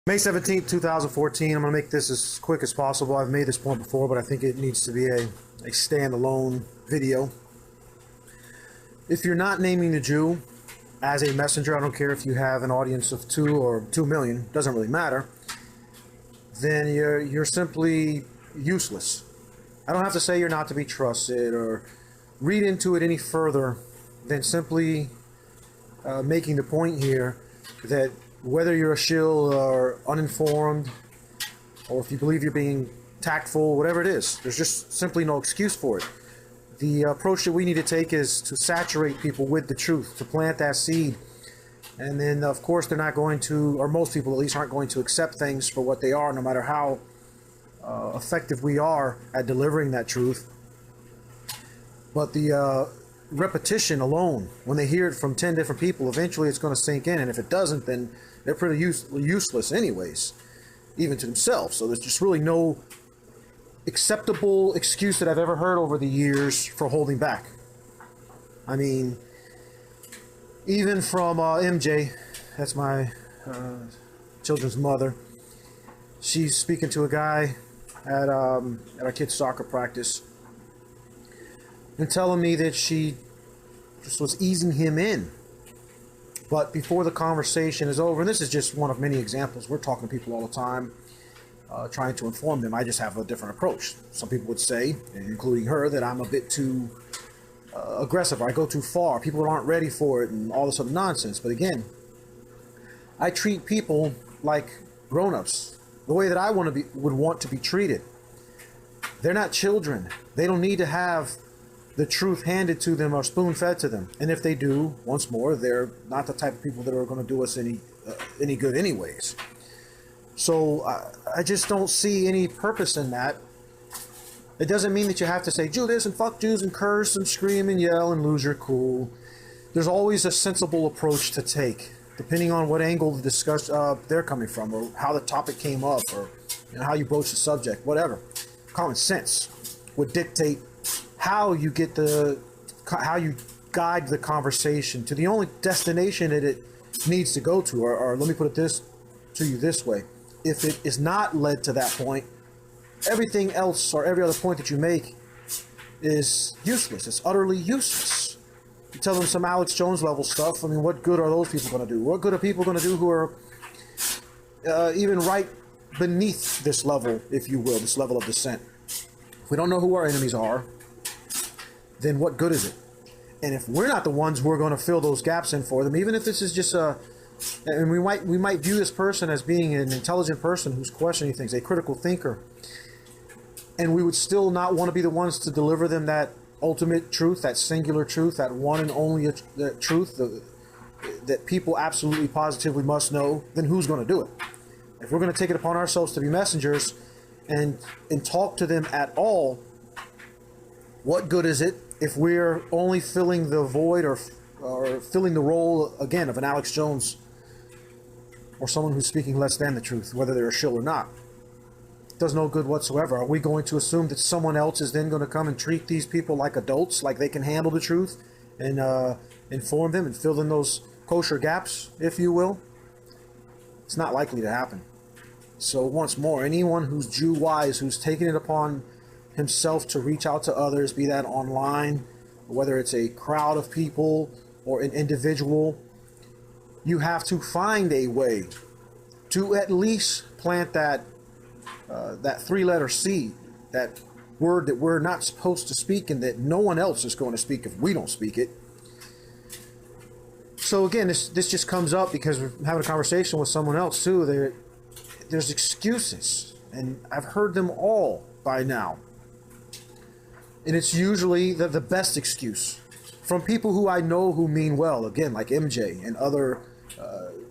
May 17th, 2014. I'm going to make this as quick as possible. I've made this point before, but I think it needs to be a standalone video. If you're not naming the Jew as a messenger, I don't care if you have an audience of 2 or 2 million, doesn't really matter, then you're simply useless. I don't have to say you're not to be trusted or read into it any further than simply making the point here that whether you're a shill or uninformed, or if you believe you're being tactful, whatever it is, there's just simply no excuse for it. The approach that we need to take is to saturate people with the truth, to plant that seed. And then, of course, they're not going to, or most people at least aren't going to accept things for what they are, no matter how effective we are at delivering that truth. But the repetition alone, when they hear it from 10 different people, eventually it's going to sink in. And if it doesn't, then they're pretty useless anyways, even to themselves. So there's just really no acceptable excuse that I've ever heard over the years for holding back. I mean, even from MJ, that's my children's mother, she's speaking to a guy at our kid's soccer practice and telling me that she just was easing him in. But before the conversation is over, and this is just one of many examples, we're talking to people all the time, trying to inform them. I just have a different approach. Some people would say, including her, that I'm a bit too aggressive, or I go too far, people aren't ready for it, and all this other nonsense. But again, I treat people like grown-ups, the way that I would want to be treated. They're not children. They don't need to have the truth handed to them or spoon-fed to them. And if they do, once more, they're not the type of people that are going to do us any good anyways. So I just don't see any purpose in that. It doesn't mean that you have to say Jew this and fuck Jews and curse and scream and yell and lose your cool. There's always a sensible approach to take, depending on what angle the discussion they're coming from, or how the topic came up, or how you broach the subject, whatever. Common sense would dictate how you guide the conversation to the only destination that it needs to go to, or let me put it to you this way: if it is not led to that point, everything else or every other point that you make is useless. It's utterly useless. You tell them some Alex Jones level stuff. I mean, what good are those people going to do? What good are people going to do who are even right beneath this level, if you will, this level of descent? If we don't know who our enemies are, then what good is it? And if we're not the ones who are going to fill those gaps in for them, even if this is just and we might view this person as being an intelligent person who's questioning things, a critical thinker, and we would still not want to be the ones to deliver them that ultimate truth, that singular truth, that one and only truth that people absolutely positively must know, then who's going to do it? If we're going to take it upon ourselves to be messengers and talk to them at all, what good is it if we're only filling the void or filling the role, again, of an Alex Jones or someone who's speaking less than the truth, whether they're a shill or not? It does no good whatsoever. Are we going to assume that someone else is then going to come and treat these people like adults, like they can handle the truth and inform them and fill in those kosher gaps, if you will? It's not likely to happen. So once more, anyone who's Jew-wise, who's taking it upon himself to reach out to others, be that online, whether it's a crowd of people or an individual, you have to find a way to at least plant that 3-letter seed, that word that we're not supposed to speak and that no one else is going to speak if we don't speak it. So again, this just comes up because we're having a conversation with someone else too. There's excuses, and I've heard them all by now. And it's usually the best excuse from people who I know who mean well, again, like MJ and other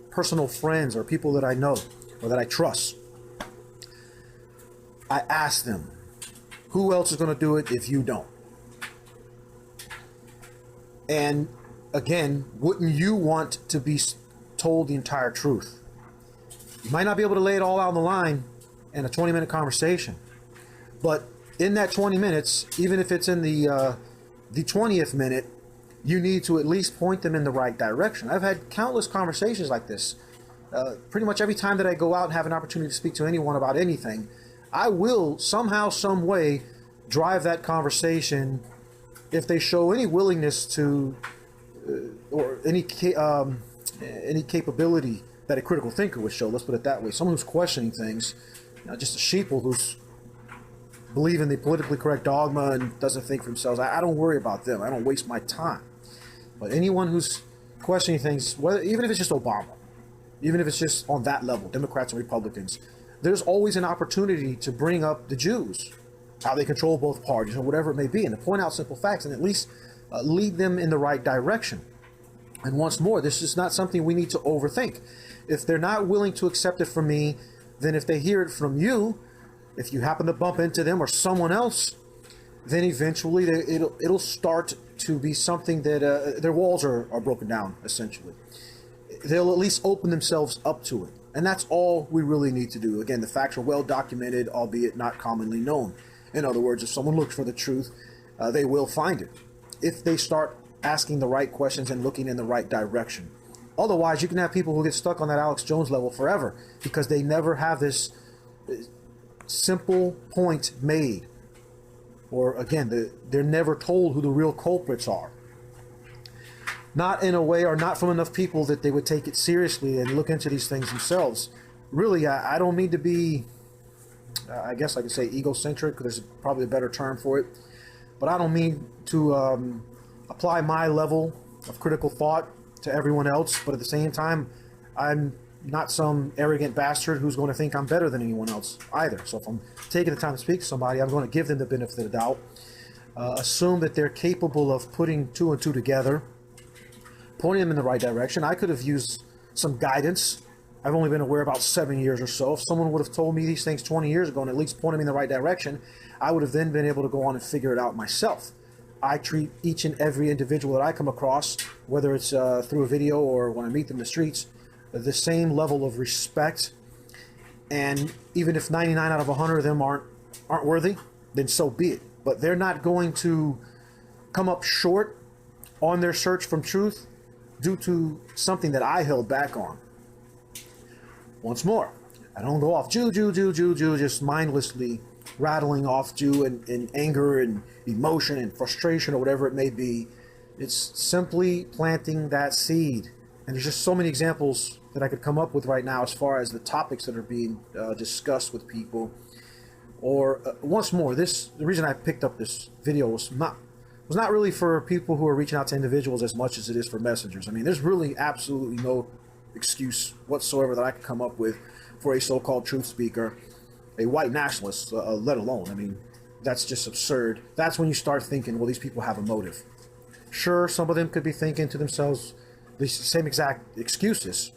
personal friends or people that I know or that I trust. I ask them, who else is going to do it if you don't? And again, wouldn't you want to be told the entire truth? You might not be able to lay it all out on the line in a 20-minute conversation, but in that 20 minutes, even if it's in the 20th minute, you need to at least point them in the right direction. I've had countless conversations like this pretty much every time that I go out and have an opportunity to speak to anyone about anything, I will somehow, some way drive that conversation if they show any willingness to or any capability that a critical thinker would show. Let's put it that way. Someone who's questioning things, not just a sheeple who's believe in the politically correct dogma and doesn't think for themselves. I don't worry about them. I don't waste my time. But anyone who's questioning things, whether, even if it's just Obama, even if it's just on that level, Democrats and Republicans, there's always an opportunity to bring up the Jews, how they control both parties or whatever it may be, and to point out simple facts and at least lead them in the right direction. And once more, this is not something we need to overthink. If they're not willing to accept it from me, then if they hear it from you, if you happen to bump into them or someone else, then eventually it'll start to be something that their walls are broken down, essentially. They'll at least open themselves up to it. And that's all we really need to do. Again, the facts are well documented, albeit not commonly known. In other words, if someone looks for the truth, they will find it, if they start asking the right questions and looking in the right direction. Otherwise, you can have people who get stuck on that Alex Jones level forever because they never have this simple point made. Or again, they're never told who the real culprits are. Not in a way, or not from enough people that they would take it seriously and look into these things themselves. Really, I don't mean to be, I guess I could say egocentric, there's probably a better term for it. But I don't mean to apply my level of critical thought to everyone else. But at the same time, I'm not some arrogant bastard who's going to think I'm better than anyone else either. So if I'm taking the time to speak to somebody, I'm going to give them the benefit of the doubt. Assume that they're capable of putting two and two together, pointing them in the right direction. I could have used some guidance. I've only been aware about 7 years or so. If someone would have told me these things 20 years ago and at least pointed me in the right direction, I would have then been able to go on and figure it out myself. I treat each and every individual that I come across, whether it's through a video or when I meet them in the streets, the same level of respect. And even if 99 out of 100 of them aren't worthy, then so be it. But they're not going to come up short on their search from truth due to something that I held back on. Once more, I don't go off Jew, just mindlessly rattling off Jew in anger and emotion and frustration or whatever it may be. It's simply planting that seed. And there's just so many examples that I could come up with right now as far as the topics that are being discussed with people. Or once more, the reason I picked up this video was not really for people who are reaching out to individuals as much as it is for messengers. I mean, there's really absolutely no excuse whatsoever that I could come up with for a so-called truth speaker, a white nationalist, let alone. I mean, that's just absurd. That's when you start thinking, well, these people have a motive. Sure, some of them could be thinking to themselves the same exact excuses,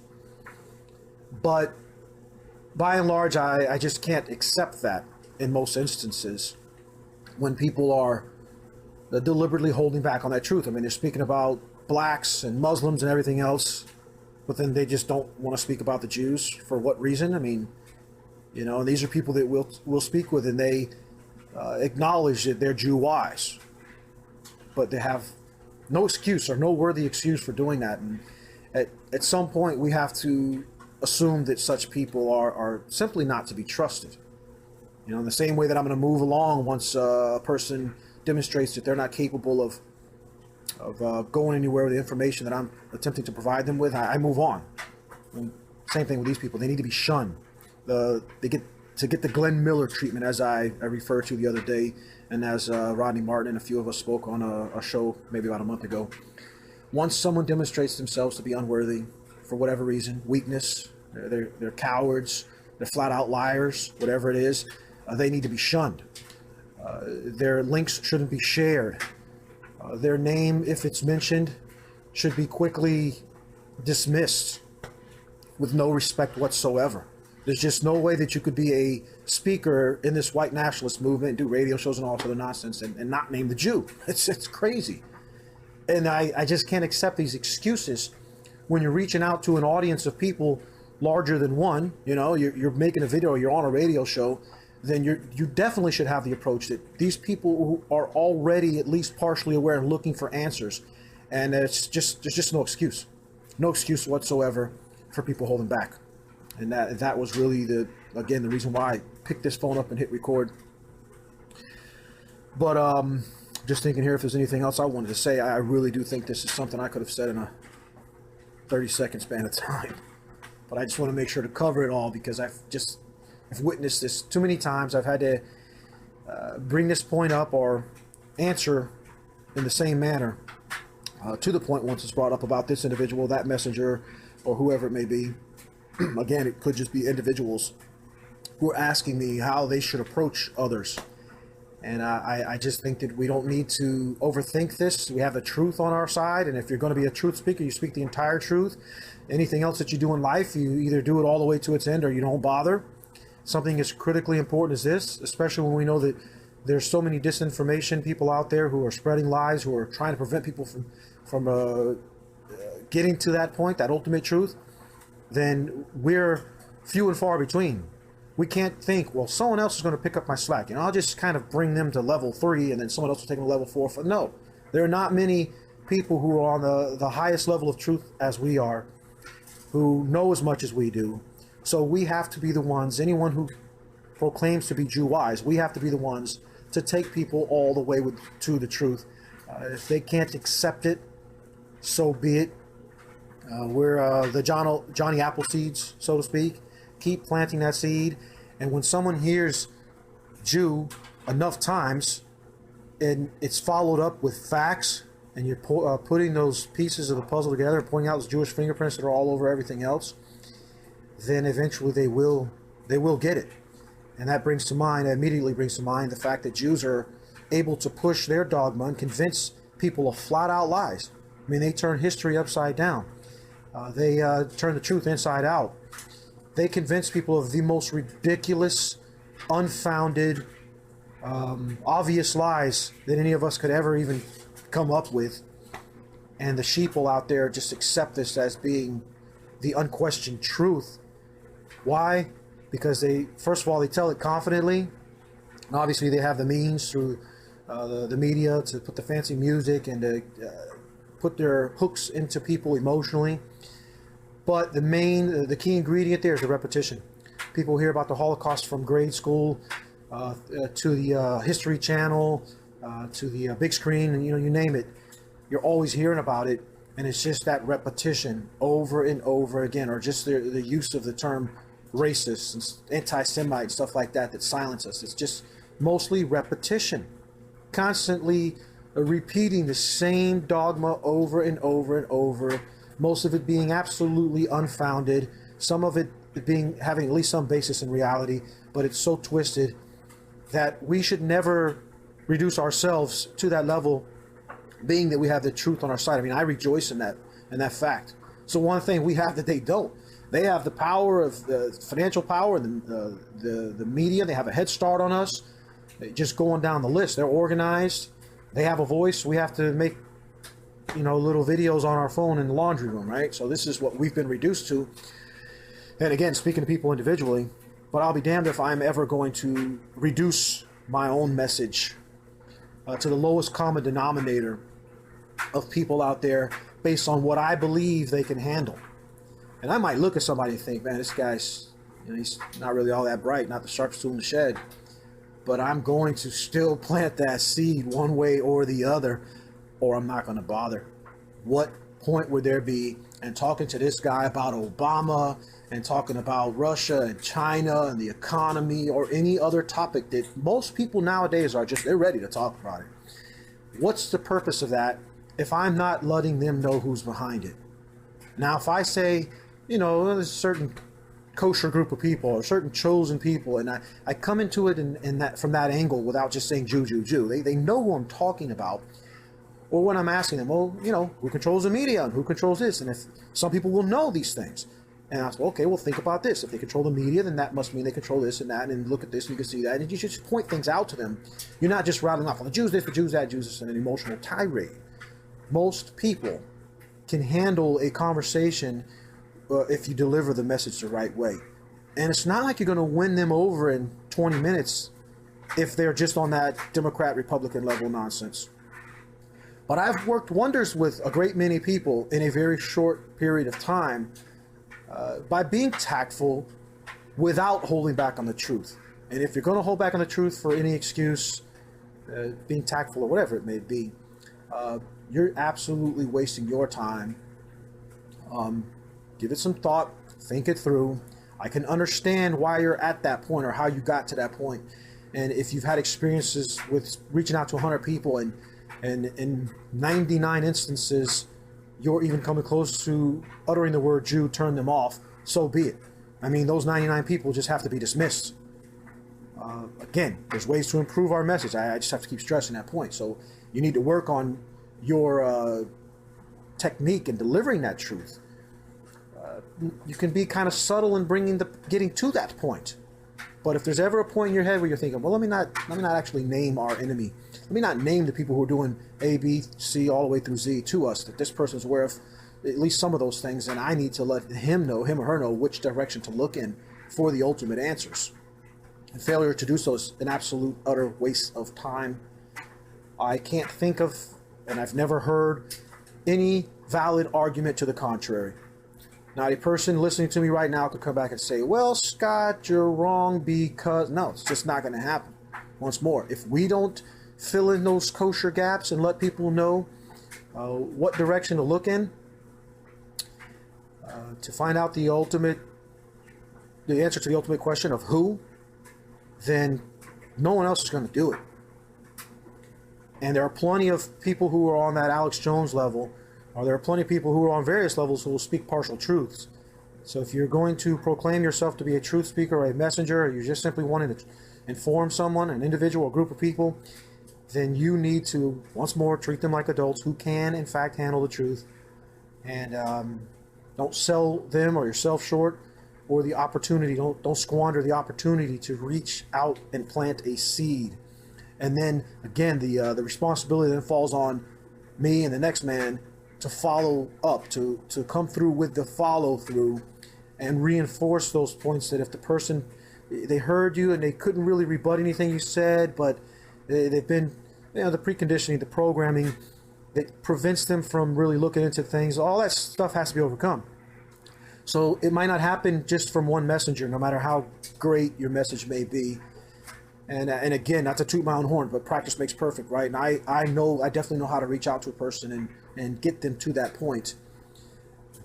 but by and large, I just can't accept that in most instances when people are deliberately holding back on that truth. I mean, they're speaking about blacks and Muslims and everything else, but then they just don't want to speak about the Jews. For what reason? I mean, you know, and these are people that we'll speak with, and they acknowledge that they're Jew-wise, but they have no excuse or no worthy excuse for doing that. And at some point, we have to assume that such people are simply not to be trusted. You know, in the same way that I'm going to move along once a person demonstrates that they're not capable of going anywhere with the information that I'm attempting to provide them with, I move on. And same thing with these people. They need to be shunned. They get the Glenn Miller treatment, as I referred to the other day, and as Rodney Martin and a few of us spoke on a show maybe about a month ago. Once someone demonstrates themselves to be unworthy for whatever reason, weakness, they're cowards, they're flat out liars, whatever it is, they need to be shunned. Their links shouldn't be shared. Their name, if it's mentioned, should be quickly dismissed with no respect whatsoever. There's just no way that you could be a speaker in this white nationalist movement, do radio shows and all sort of nonsense, and not name the Jew. It's crazy. And I just can't accept these excuses when you're reaching out to an audience of people larger than one. You know, you're making a video, you're on a radio show, then you definitely should have the approach that these people who are already at least partially aware and looking for answers, and there's just no excuse whatsoever for people holding back. And that was really the reason why I picked this phone up and hit record. But just thinking here if there's anything else I wanted to say. I really do think this is something I could have said in a 30-second span of time. But I just want to make sure to cover it all because I've witnessed this too many times. I've had to bring this point up or answer in the same manner to the point once it's brought up about this individual, that messenger, or whoever it may be. Again, it could just be individuals who are asking me how they should approach others. And I just think that we don't need to overthink this. We have the truth on our side, and if you're going to be a truth speaker, you speak the entire truth. Anything else that you do in life, you either do it all the way to its end or you don't bother. Something as critically important as this, especially when we know that there's so many disinformation people out there who are spreading lies, who are trying to prevent people from getting to that point, that ultimate truth, then we're few and far between. We can't think, well, someone else is going to pick up my slack, and I'll just kind of bring them to level 3, and then someone else will take them to level 4. No, there are not many people who are on the highest level of truth as we are, who know as much as we do. So we have to be the ones, anyone who proclaims to be Jew-wise, we have to be the ones to take people all the way to the truth. If they can't accept it, so be it. We're the Johnny Appleseeds, so to speak. Keep planting that seed, and when someone hears Jew enough times, and it's followed up with facts, and you're putting those pieces of the puzzle together, pointing out those Jewish fingerprints that are all over everything else, then eventually they will get it. And that immediately brings to mind the fact that Jews are able to push their dogma and convince people of flat out lies. I mean, they turn history upside down. They turn the truth inside out. They convince people of the most ridiculous, unfounded, obvious lies that any of us could ever even come up with. And the sheeple out there just accept this as being the unquestioned truth. Why? Because first of all, they tell it confidently. And obviously, they have the means through the media to put the fancy music and to put their hooks into people emotionally. But the key ingredient there is the repetition. People hear about the Holocaust from grade school to the History Channel, to the big screen, and you name it. You're always hearing about it, and it's just that repetition over and over again, or just the use of the term racist and anti-Semite, stuff like that silence us. It's just mostly repetition, constantly repeating the same dogma over and over and over. Most of it being absolutely unfounded, some of it having at least some basis in reality, but it's so twisted that we should never reduce ourselves to that level, being that we have the truth on our side. I mean, I rejoice in that fact. So one thing we have that they don't. They have the power of the financial power, and the media. They have a head start on us. Just going down the list, they're organized. They have a voice. We have to make little videos on our phone in the laundry room, right? So this is what we've been reduced to. And again, speaking to people individually, but I'll be damned if I'm ever going to reduce my own message to the lowest common denominator of people out there based on what I believe they can handle. And I might look at somebody and think, man, this guy's, he's not really all that bright, not the sharpest tool in the shed. But I'm going to still plant that seed one way or the other, or I'm not going to bother. What point would there be in talking to this guy about Obama and talking about Russia and China and the economy or any other topic that most people nowadays they're ready to talk about it? What's the purpose of that if I'm not letting them know who's behind it? Now, if I say, there's a certain kosher group of people or certain chosen people, and I come into it in that from that angle without just saying Jew, Jew, Jew. They know who I'm talking about. Or when I'm asking them, well, who controls the media and who controls this? And if some people will know these things. And I say, okay, well, think about this. If they control the media, then that must mean they control this and that. And look at this, and you can see that. And you just point things out to them. You're not just rattling off, well, the Jews this, the Jews that, Jews this, and an emotional tirade. Most people can handle a conversation if you deliver the message the right way. And it's not like you're going to win them over in 20 minutes if they're just on that Democrat-Republican level nonsense. But I've worked wonders with a great many people in a very short period of time by being tactful without holding back on the truth. And if you're going to hold back on the truth for any excuse, being tactful or whatever it may be, you're absolutely wasting your time. Give it some thought, think it through. I can understand why you're at that point or how you got to that point. And if you've had experiences with reaching out to 100 people and in 99 instances, you're even coming close to uttering the word Jew, turn them off, so be it. I mean, those 99 people just have to be dismissed. Again, there's ways to improve our message. I just have to keep stressing that point. So you need to work on your technique in delivering that truth. You can be kind of subtle in getting to that point. But if there's ever a point in your head where you're thinking, well, let me not actually name our enemy. Let me not name the people who are doing A, B, C, all the way through Z to us, that this person's aware of at least some of those things, and I need to let him or her know which direction to look in for the ultimate answers. And failure to do so is an absolute, utter waste of time. I can't think of, and I've never heard, any valid argument to the contrary. Not a person listening to me right now could come back and say, well, Scott, you're wrong because... No, it's just not going to happen. Once more, if we don't fill in those kosher gaps and let people know what direction to look in to find out the answer to the ultimate question of who, then no one else is going to do it. And there are plenty of people who are on that Alex Jones level, or there are plenty of people who are on various levels who will speak partial truths. So if you're going to proclaim yourself to be a truth speaker or a messenger, or you're just simply wanting to inform someone, an individual, a group of people, then you need to, once more, treat them like adults who can, in fact, handle the truth. And don't sell them or yourself short, or the opportunity. Don't squander the opportunity to reach out and plant a seed. And then, again, the responsibility then falls on me and the next man to follow up, to come through with the follow-through and reinforce those points that if the person, they heard you and they couldn't really rebut anything you said, but they've been, the preconditioning, the programming that prevents them from really looking into things, all that stuff has to be overcome. So it might not happen just from one messenger, no matter how great your message may be. And again, not to toot my own horn, but practice makes perfect, right? And I definitely know how to reach out to a person and get them to that point.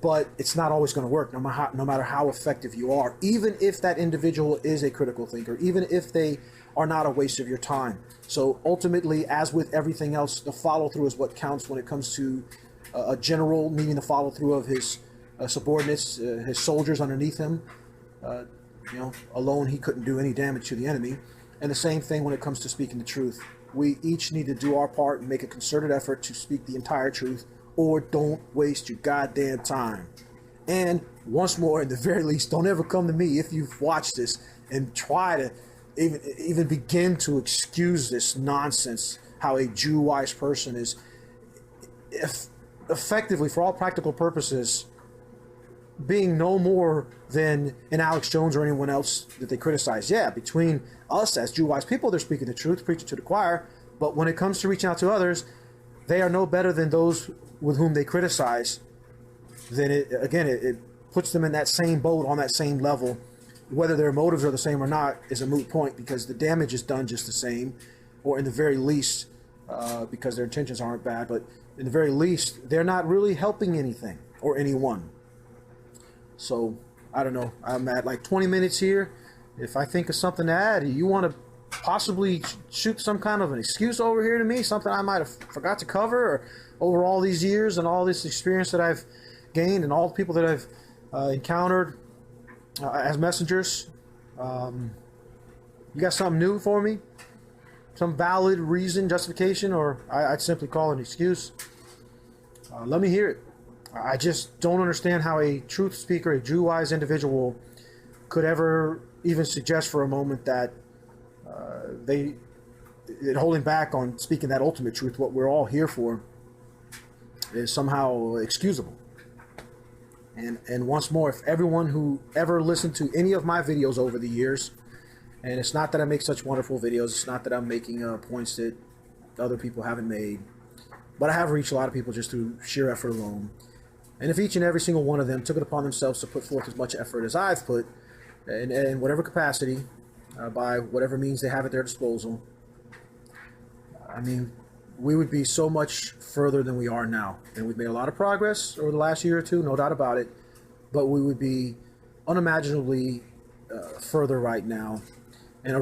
But it's not always going to work, no matter how effective you are, even if that individual is a critical thinker, even if they are not a waste of your time. So ultimately, as with everything else, the follow-through is what counts when it comes to a general needing the follow-through of his subordinates, his soldiers underneath him. Alone he couldn't do any damage to the enemy. And the same thing when it comes to speaking the truth. We each need to do our part and make a concerted effort to speak the entire truth, or don't waste your goddamn time. And once more, at the very least, don't ever come to me if you've watched this and try to even begin to excuse this nonsense, how a Jew-wise person is effectively, for all practical purposes, being no more than an Alex Jones or anyone else that they criticize. Yeah, between us as Jew-wise people, they're speaking the truth, preaching to the choir. But when it comes to reaching out to others, they are no better than those with whom they criticize. Then it puts them in that same boat, on that same level. Whether their motives are the same or not is a moot point, because the damage is done just the same, or in the very least, because their intentions aren't bad, but in the very least, they're not really helping anything or anyone. So, I don't know. I'm at like 20 minutes here. If I think of something to add, you want to possibly shoot some kind of an excuse over here to me, something I might have forgot to cover, or over all these years and all this experience that I've gained and all the people that I've encountered as messengers. You got something new for me? Some valid reason, justification, or I'd simply call it an excuse? Let me hear it. I just don't understand how a truth speaker, a Jew-wise individual, could ever even suggest for a moment that holding back on speaking that ultimate truth, what we're all here for, is somehow excusable. And once more, if everyone who ever listened to any of my videos over the years, and it's not that I make such wonderful videos, it's not that I'm making points that other people haven't made, but I have reached a lot of people just through sheer effort alone. And if each and every single one of them took it upon themselves to put forth as much effort as I've put, in whatever capacity, by whatever means they have at their disposal, I mean, we would be so much further than we are now. And we've made a lot of progress over the last year or two, no doubt about it, but we would be unimaginably further right now, and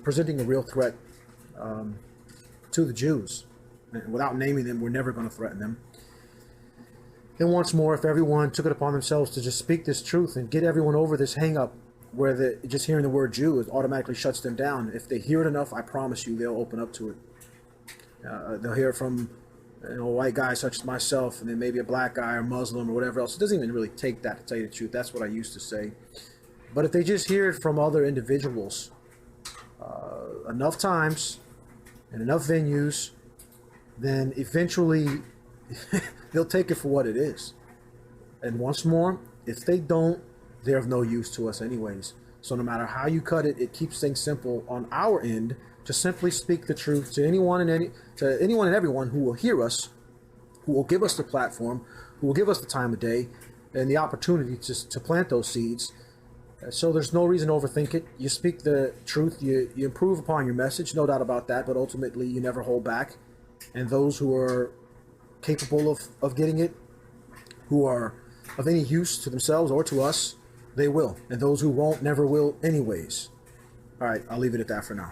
presenting a real threat to the Jews. And without naming them, we're never going to threaten them. And once more, if everyone took it upon themselves to just speak this truth and get everyone over this hang-up where just hearing the word Jew automatically shuts them down, if they hear it enough, I promise you they'll open up to it. They'll hear it from a white guy such as myself, and then maybe a black guy or Muslim or whatever else. It doesn't even really take that, to tell you the truth. That's what I used to say. But if they just hear it from other individuals enough times and enough venues, then eventually they'll take it for what it is. And once more, if they don't, they're of no use to us anyways. So no matter how you cut it, it keeps things simple on our end to simply speak the truth to anyone and everyone who will hear us, who will give us the platform, who will give us the time of day and the opportunity to plant those seeds. So there's no reason to overthink it. You speak the truth, you improve upon your message, no doubt about that, but ultimately you never hold back. And those who are capable of getting it, who are of any use to themselves or to us, they will. And those who won't never will anyways. All right, I'll leave it at that for now.